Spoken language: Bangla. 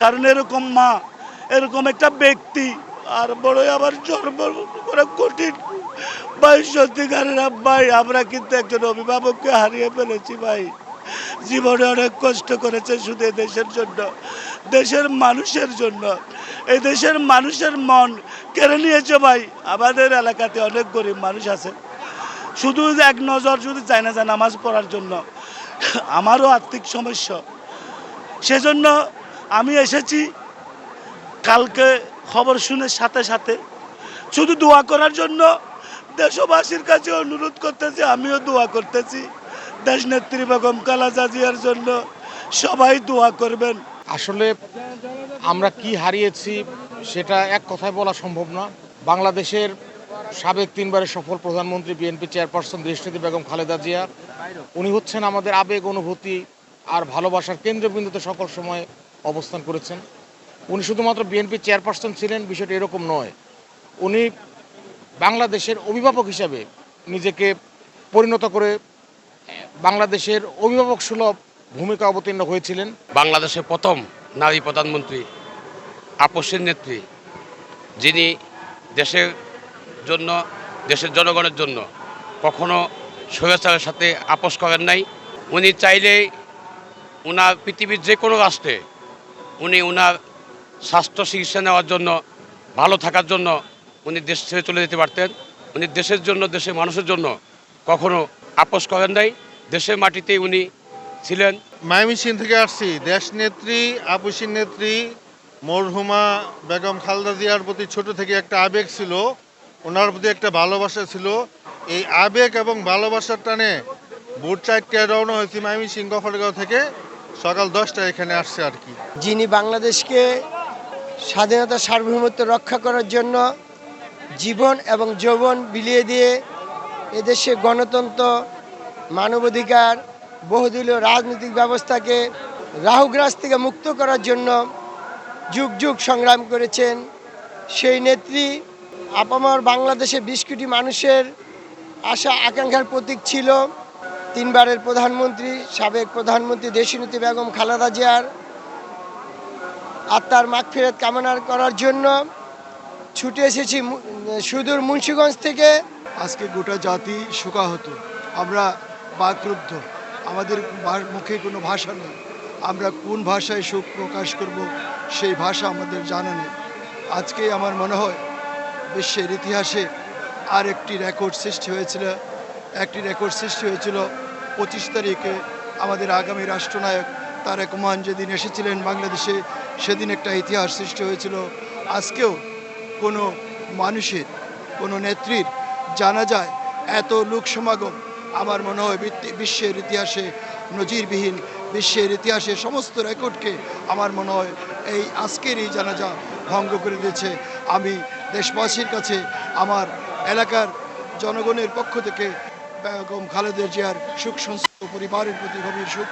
কারণ এরকম মা, এরকম একটা ব্যক্তি আর বড়ই আবার জন্ম করা কঠিন। ভাই সত্যিকারের ভাই, আমরা কিন্তু একজন অভিভাবককে হারিয়ে ফেলেছি ভাই। জীবনে অনেক কষ্ট করেছে শুধু দেশের জন্য, দেশের মানুষের জন্য। এই দেশের মানুষের মন কেড়ে নিয়েছে ভাই। আমাদের এলাকাতে অনেক গরিব মানুষ আছে, শুধু এক নজর শুধু চায় না নামাজ পড়ার জন্য। আমারও আর্থিক সমস্যা, সেজন্য আমি এসেছি কালকে খবর শুনে সাথে সাথে শুধু দোয়া করার জন্য। দেশবাসীর কাছে অনুরোধ করতেছি, আমিও দোয়া করতেছি দেশনেত্রী বেগম খালেদা জিয়ার জন্য। সবাই দোয়া করবেন। আসলে আমরা কি হারিয়েছি সেটা এক কথায় বলা সম্ভব না। বাংলাদেশের সাবেক 3বারের সফল প্রধানমন্ত্রী, বিএনপি চেয়ারপারসন দেশনেত্রী বেগম খালেদা জিয়া, উনি হচ্ছেন আমাদের আবেগ, অনুভূতি আর ভালোবাসার কেন্দ্রবিন্দুতে সকল সময় অবস্থান করেছেন। উনি শুধুমাত্র বিএনপি চেয়ারপারসন ছিলেন, বিষয়টি এরকম নয়। উনি বাংলাদেশের অভিভাবক হিসাবে নিজেকে পরিণত করে বাংলাদেশের অভিভাবক সুলভ ভূমিকা অবতীর্ণ হয়েছিলেন। বাংলাদেশের প্রথম নারী প্রধানমন্ত্রী, আপসের নেত্রী, যিনি দেশের জন্য, দেশের জনগণের জন্য কখনো স্বৈরাচারের সাথে আপোষ করেন নাই। উনি চাইলেই ওনার পৃথিবীর যে কোনো রাষ্ট্রে উনি ওনার স্বাস্থ্য চিকিৎসা নেওয়ার জন্য, ভালো থাকার জন্য উনি দেশ ছেড়ে চলে যেতে পারতেন। উনি দেশের জন্য, দেশের মানুষের জন্য কখনো আপোষ করেন নাই। দেশের মাটিতেই উনি ছিলেন। ময়মনসিংহ থেকে আসছি। দেশনেত্রী, আপসীর নেত্রী মরহুমা বেগম খালেদা জিয়ার প্রতি ছোট থেকে একটা আবেগ ছিল, ওনার প্রতি একটা ভালোবাসা ছিল। এই আবেগ এবং ভালোবাসার টানে ভোর 4টায় রওনা হয়েছি ময়মনসিংহ গফরগাঁও থেকে, সকাল 10টায় এখানে আসছে আর কি। যিনি বাংলাদেশকে স্বাধীনতা সার্বভৌমত্ব রক্ষা করার জন্য জীবন এবং যৌবন বিলিয়ে দিয়ে এদেশে গণতন্ত্র, মানবাধিকার, বহুদলীয় রাজনৈতিক ব্যবস্থাকে রাহুগ্রাস থেকে মুক্ত করার জন্য যুগ যুগ সংগ্রাম করেছেন সেই নেত্রী। আপামর বাংলাদেশে 20 কোটি মানুষের আশা আকাঙ্ক্ষার প্রতীক ছিল 3বারের প্রধানমন্ত্রী, সাবেক প্রধানমন্ত্রী দেশনেত্রী বেগম খালেদা জিয়ার আত্মার মাগফিরাত কামনা করার জন্য ছুটে এসেছি সুদূর মুন্সিগঞ্জ থেকে। আজকে গোটা জাতি শোকাহত, আমরা বাকরুদ্ধ, আমাদের মুখে কোনো ভাষা নেই। আমরা কোন ভাষায় শোক প্রকাশ করব সেই ভাষা আমাদের জানা নেই। আজকে আমার মনে হয় বিশ্বের ইতিহাসে আর একটি রেকর্ড সৃষ্টি হয়েছিল। 25 তারিখে আমাদের আগামী রাষ্ট্রনায়ক তারেক রহমান যেদিন এসেছিলেন বাংলাদেশে, সেদিন একটা ইতিহাস সৃষ্টি হয়েছিল। আজকেও কোনো মানুষের, কোনো নেত্রীর জানাজায় এত লোক সমাগম আমার মনে হয় বিশ্বের ইতিহাসে নজিরবিহীন। বিশ্বের ইতিহাসে সমস্ত রেকর্ডকে আমার মনে হয় এই আজকের এই জানাজা ভঙ্গ করে দিয়েছে। আমি দেশবাসীর কাছে আমার এলাকার জনগণের পক্ষ থেকে বেগম খালেদা জিয়ার শোক সংশ্লিষ্ট পরিবারের প্রতি গভীর শোক